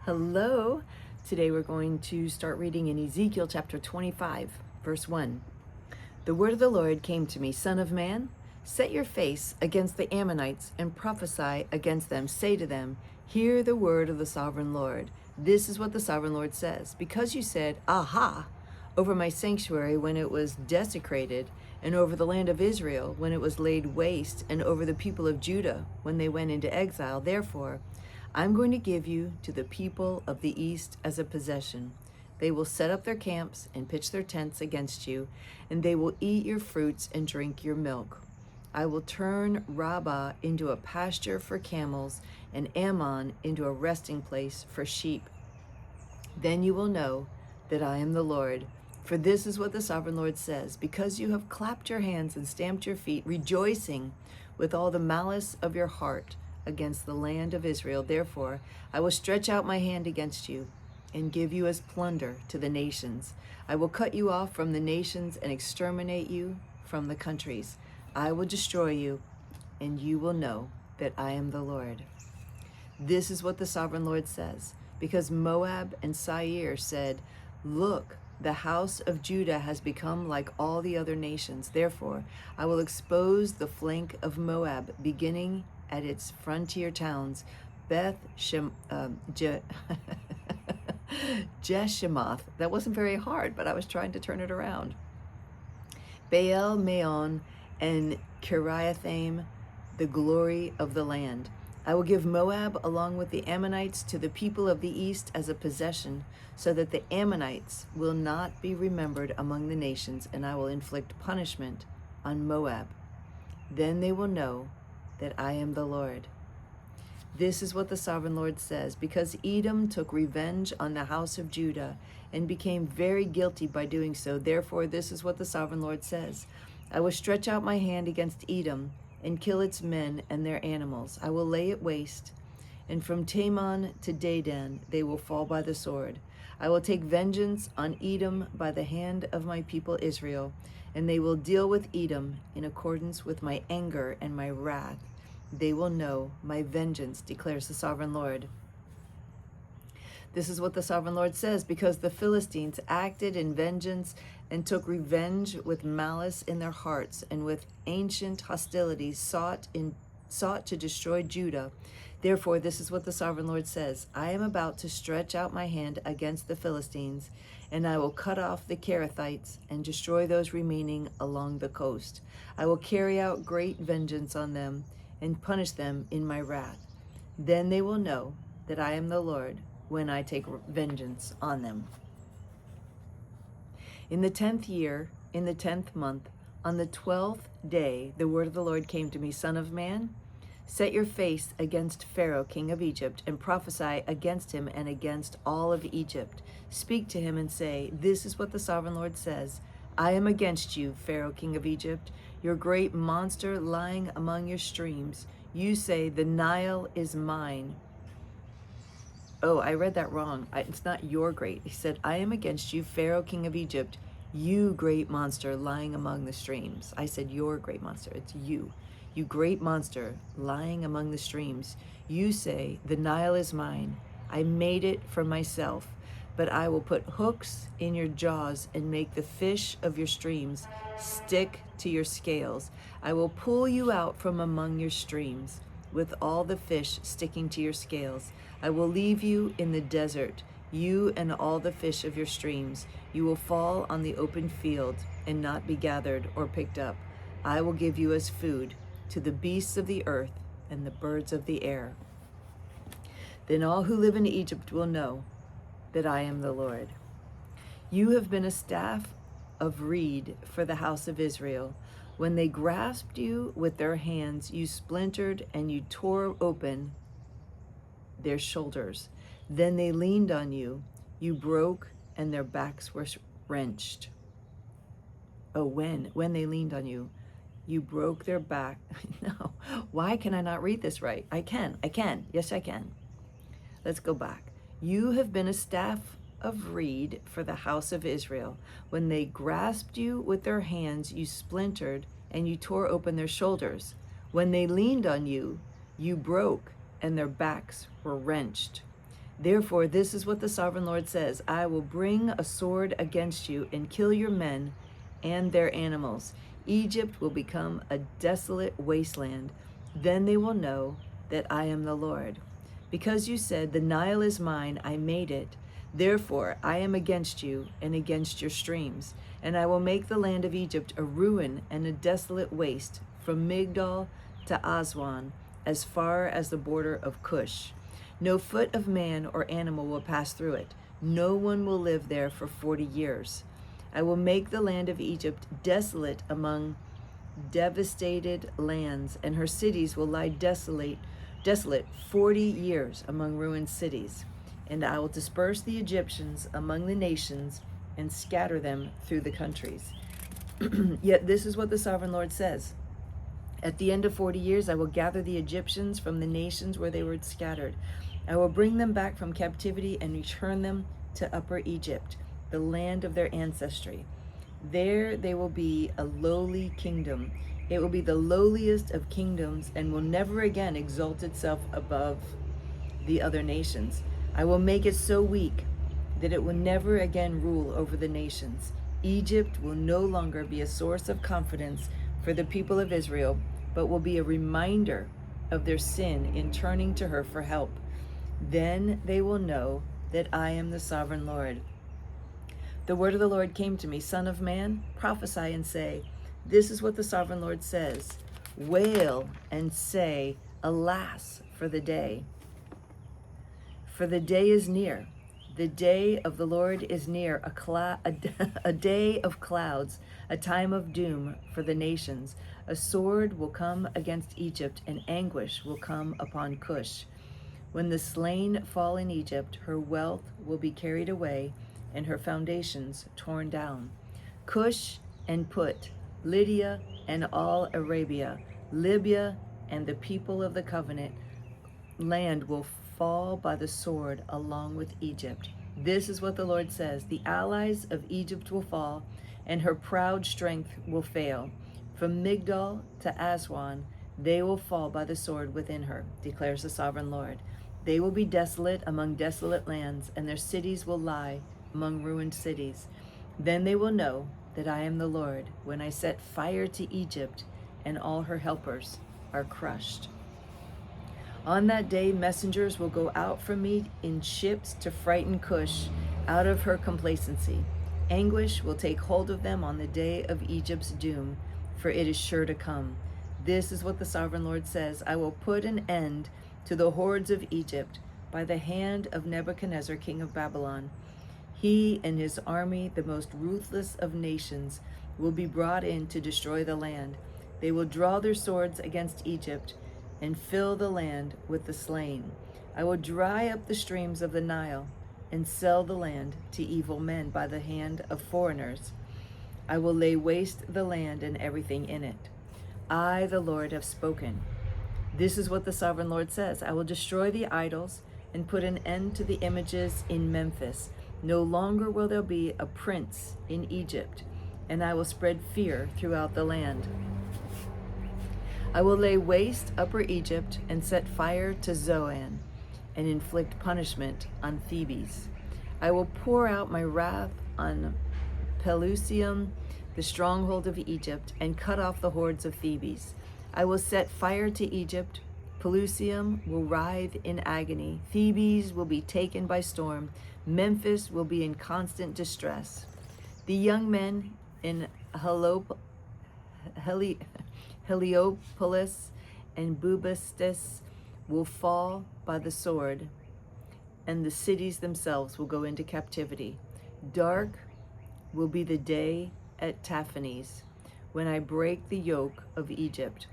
Hello. Today we're going to start reading in Ezekiel chapter 25, verse 1. The word of the Lord came to me, Son of man, set your face against the Ammonites and prophesy against them. Say to them, hear the word of the sovereign Lord. This is what the sovereign Lord says. Because you said, aha, over my sanctuary when it was desecrated, and over the land of Israel when it was laid waste, and over the people of Judah when they went into exile, therefore, I'm going to give you to the people of the east as a possession. They will set up their camps and pitch their tents against you, and they will eat your fruits and drink your milk. I will turn Rabbah into a pasture for camels, and Ammon into a resting place for sheep. Then you will know that I am the Lord. For this is what the sovereign Lord says, because you have clapped your hands and stamped your feet, rejoicing with all the malice of your heart against the land of Israel. Therefore, I will stretch out my hand against you and give you as plunder to the nations. I will cut you off from the nations and exterminate you from the countries. I will destroy you, and you will know that I am the Lord. This is what the sovereign Lord says, because Moab and Seir said, look, the house of Judah has become like all the other nations. Therefore, I will expose the flank of Moab, beginning at its frontier towns, Jeshimoth. That wasn't very hard, but I was trying to turn it around. Baal Meon and Kiriathaim, the glory of the land. I will give Moab along with the Ammonites to the people of the east as a possession, so that the Ammonites will not be remembered among the nations, and I will inflict punishment on Moab. Then they will know that I am the Lord. This is what the sovereign Lord says, because Edom took revenge on the house of Judah and became very guilty by doing so. Therefore, this is what the sovereign Lord says. I will stretch out my hand against Edom and kill its men and their animals. I will lay it waste, and from Teman to Dedan they will fall by the sword. I will take vengeance on Edom by the hand of my people Israel, and they will deal with Edom in accordance with my anger and my wrath. They will know my vengeance, declares the sovereign Lord. This is what the sovereign Lord says, because the Philistines acted in vengeance and took revenge with malice in their hearts, and with ancient hostilities sought to destroy Judah. Therefore, this is what the sovereign Lord says. I am about to stretch out my hand against the Philistines, and I will cut off the Kerethites and destroy those remaining along the coast. I will carry out great vengeance on them and punish them in my wrath. Then they will know that I am the Lord when I take vengeance on them. In the 10th year, in the 10th month, on the 12th day, the word of the Lord came to me, Son of man, set your face against Pharaoh, king of Egypt, and prophesy against him and against all of Egypt. Speak to him and say, this is what the sovereign Lord says. I am against you, Pharaoh, king of Egypt, your great monster lying among your streams. You say, the Nile is mine. Oh, I read that wrong. It's not your great. He said, I am against you, Pharaoh, king of Egypt, you great monster lying among the streams. I said, your great monster. It's you. You great monster lying among the streams. You say, the Nile is mine. I made it for myself. But I will put hooks in your jaws and make the fish of your streams stick to your scales. I will pull you out from among your streams, with all the fish sticking to your scales. I will leave you in the desert, you and all the fish of your streams. You will fall on the open field and not be gathered or picked up. I will give you as food to the beasts of the earth and the birds of the air. Then all who live in Egypt will know that I am the Lord. You have been a staff of reed for the house of Israel. When they grasped you with their hands, you splintered and you tore open their shoulders. Then they leaned on you. You broke and their backs were wrenched. Oh, when they leaned on you, you broke their back. No, why can I not read this right? I can. Yes, I can. Let's go back. You have been a staff of reed for the house of Israel. When they grasped you with their hands, you splintered and you tore open their shoulders. When they leaned on you, you broke and their backs were wrenched. Therefore, this is what the sovereign Lord says: I will bring a sword against you and kill your men and their animals. Egypt will become a desolate wasteland. Then they will know that I am the Lord. Because you said, the Nile is mine, I made it. Therefore, I am against you and against your streams, and I will make the land of Egypt a ruin and a desolate waste, from Migdol to Aswan, as far as the border of Cush. No foot of man or animal will pass through it. No one will live there for 40 years. I will make the land of Egypt desolate among devastated lands, and her cities will lie desolate 40 years among ruined cities. And I will disperse the Egyptians among the nations and scatter them through the countries. Yet this is what the sovereign Lord says: at the end of 40 years, I will gather the Egyptians from the nations where they were scattered. I will bring them back from captivity and return them to Upper Egypt, the land of their ancestry. There they will be a lowly kingdom. It will be the lowliest of kingdoms and will never again exalt itself above the other nations. I will make it so weak that it will never again rule over the nations. Egypt will no longer be a source of confidence for the people of Israel, but will be a reminder of their sin in turning to her for help. Then they will know that I am the sovereign Lord. The word of the Lord came to me: Son of man, prophesy and say, this is what the sovereign Lord says. Wail and say, alas for the day. For the day is near. The day of the Lord is near, a day of clouds, a time of doom for the nations. A sword will come against Egypt, and anguish will come upon Cush. When the slain fall in Egypt, her wealth will be carried away, and her foundations torn down. Cush and Put, Lydia and all Arabia, Libya and the people of the covenant land will fall by the sword along with Egypt. This is what the Lord says: the allies of Egypt will fall, and her proud strength will fail. From Migdol to Aswan, they will fall by the sword within her, declares the sovereign Lord. They will be desolate among desolate lands, and their cities will lie among ruined cities. Then they will know that I am the Lord, when I set fire to Egypt, and all her helpers are crushed. On that day, messengers will go out from me in ships to frighten Cush out of her complacency. Anguish will take hold of them on the day of Egypt's doom, for it is sure to come. This is what the sovereign Lord says: I will put an end to the hordes of Egypt by the hand of Nebuchadnezzar, king of Babylon. He and his army, the most ruthless of nations, will be brought in to destroy the land. They will draw their swords against Egypt and fill the land with the slain. I will dry up the streams of the Nile and sell the land to evil men by the hand of foreigners. I will lay waste the land and everything in it. I, the Lord, have spoken. This is what the sovereign Lord says: I will destroy the idols and put an end to the images in Memphis. No longer will there be a prince in Egypt, and I will spread fear throughout the land. I will lay waste Upper Egypt and set fire to Zoan and inflict punishment on Thebes. I will pour out my wrath on Pelusium, the stronghold of Egypt, and cut off the hordes of Thebes. I will set fire to Egypt. Pelusium will writhe in agony. Thebes will be taken by storm. Memphis will be in constant distress. The young men in Heliopolis and Bubastis will fall by the sword, and the cities themselves will go into captivity. Dark will be the day at Taphanes, when I break the yoke of Egypt.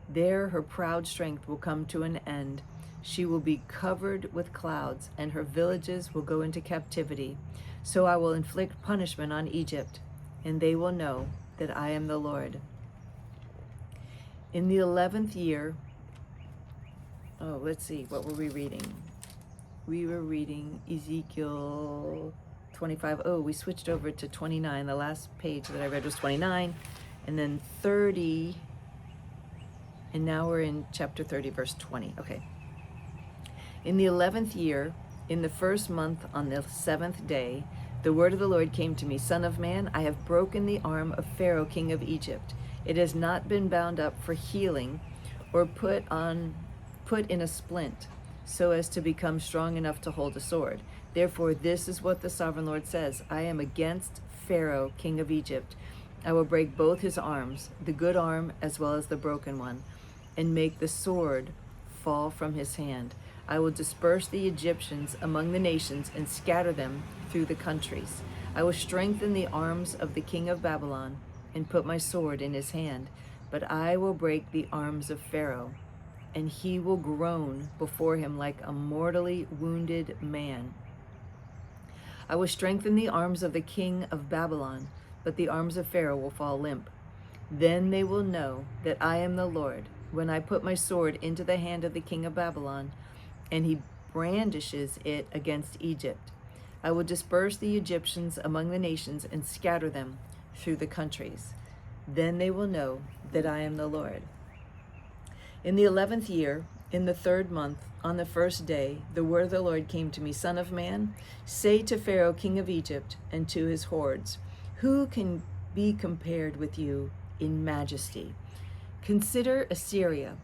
There her proud strength will come to an end. She will be covered with clouds, and her villages will go into captivity. So I will inflict punishment on Egypt, and they will know that I am the Lord. In the 11th year, let's see, what were we reading? We were reading Ezekiel 25. We switched over to 29. The last page that I read was 29, and then 30, and now we're in chapter 30, verse 20. Okay. In the 11th year, In the first month, on the 7th day, the word of the Lord came to me, Son of man, I have broken the arm of Pharaoh, king of Egypt. It has not been bound up for healing or put in a splint, so as to become strong enough to hold a sword. Therefore, this is what the sovereign Lord says: I am against Pharaoh, king of Egypt. I will break both his arms, the good arm as well as the broken one, and make the sword fall from his hand. I will disperse the Egyptians among the nations and scatter them through the countries. I will strengthen the arms of the king of Babylon and put my sword in his hand. But I will break the arms of Pharaoh, and he will groan before him like a mortally wounded man. I will strengthen the arms of the king of Babylon, but the arms of Pharaoh will fall limp. Then they will know that I am the Lord, when I put my sword into the hand of the king of Babylon, and he brandishes it against Egypt. I will disperse the Egyptians among the nations and scatter them through the countries. Then they will know that I am the Lord. In the 11th year, in the 3rd month, on the 1st day, the word of the Lord came to me, Son of man, say to Pharaoh, king of Egypt, and to his hordes, who can be compared with you in majesty? Consider Assyria,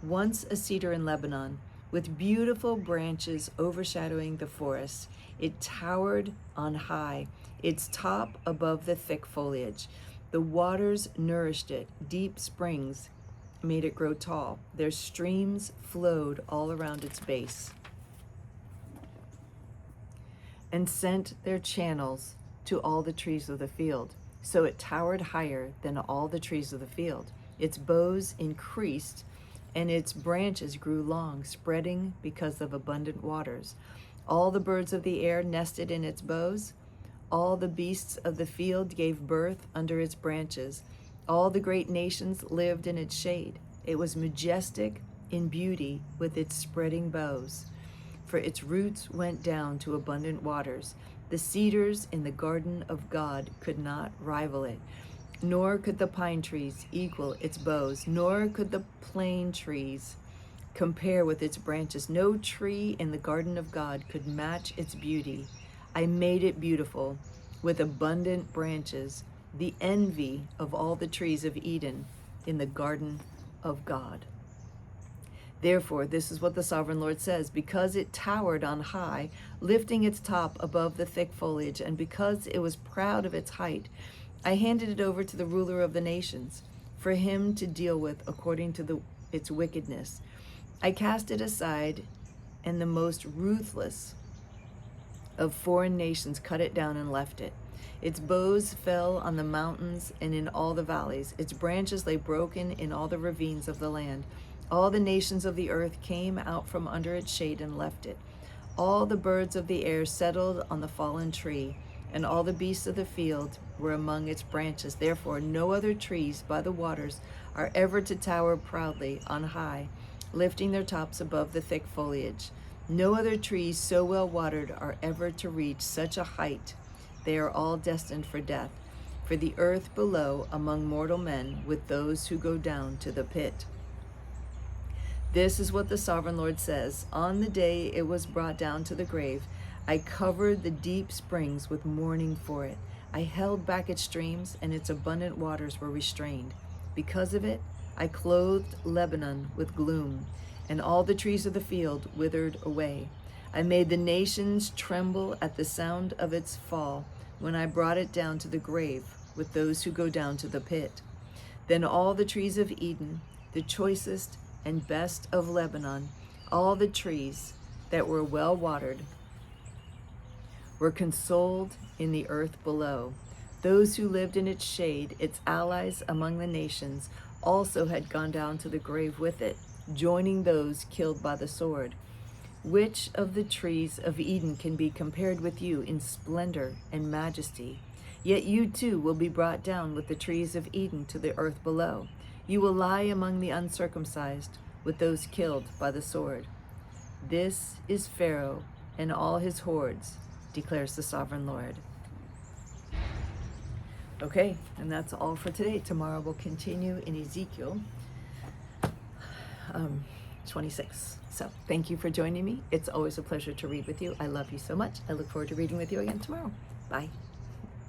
once a cedar in Lebanon, with beautiful branches overshadowing the forests. It towered on high, its top above the thick foliage. The waters nourished it, deep springs made it grow tall. Their streams flowed all around its base and sent their channels to all the trees of the field. So it towered higher than all the trees of the field. Its boughs increased, and its branches grew long, spreading because of abundant waters. All the birds of the air nested in its boughs. All the beasts of the field gave birth under its branches. All the great nations lived in its shade. It was majestic in beauty with its spreading boughs, for its roots went down to abundant waters. The cedars in the garden of God could not rival it, nor could the pine trees equal its boughs, nor could the plane trees compare with its branches. No tree in the garden of God could match its beauty. I made it beautiful with abundant branches, the envy of all the trees of Eden in the garden of God. Therefore, this is what the sovereign Lord says: because it towered on high, lifting its top above the thick foliage, and because it was proud of its height, I handed it over to the ruler of the nations, for him to deal with according to its wickedness. I cast it aside, and the most ruthless of foreign nations cut it down and left it. Its boughs fell on the mountains and in all the valleys. Its branches lay broken in all the ravines of the land. All the nations of the earth came out from under its shade and left it. All the birds of the air settled on the fallen tree, and all the beasts of the field were among its branches. Therefore, no other trees by the waters are ever to tower proudly on high, lifting their tops above the thick foliage. No other trees so well watered are ever to reach such a height. They are all destined for death, for the earth below among mortal men, with those who go down to the pit. This is what the sovereign Lord says: on the day it was brought down to the grave, I covered the deep springs with mourning for it. I held back its streams, and its abundant waters were restrained. Because of it, I clothed Lebanon with gloom, and all the trees of the field withered away. I made the nations tremble at the sound of its fall, when I brought it down to the grave with those who go down to the pit. Then all the trees of Eden, the choicest and best of Lebanon, all the trees that were well watered, were consoled in the earth below. Those who lived in its shade, its allies among the nations, also had gone down to the grave with it, joining those killed by the sword. Which of the trees of Eden can be compared with you in splendor and majesty? Yet you too will be brought down with the trees of Eden to the earth below. You will lie among the uncircumcised with those killed by the sword. This is Pharaoh and all his hordes, declares the sovereign Lord. Okay, and that's all for today. Tomorrow we'll continue in Ezekiel. 26. So thank you for joining me. It's always a pleasure to read with you. I love you so much. I look forward to reading with you again tomorrow. Bye.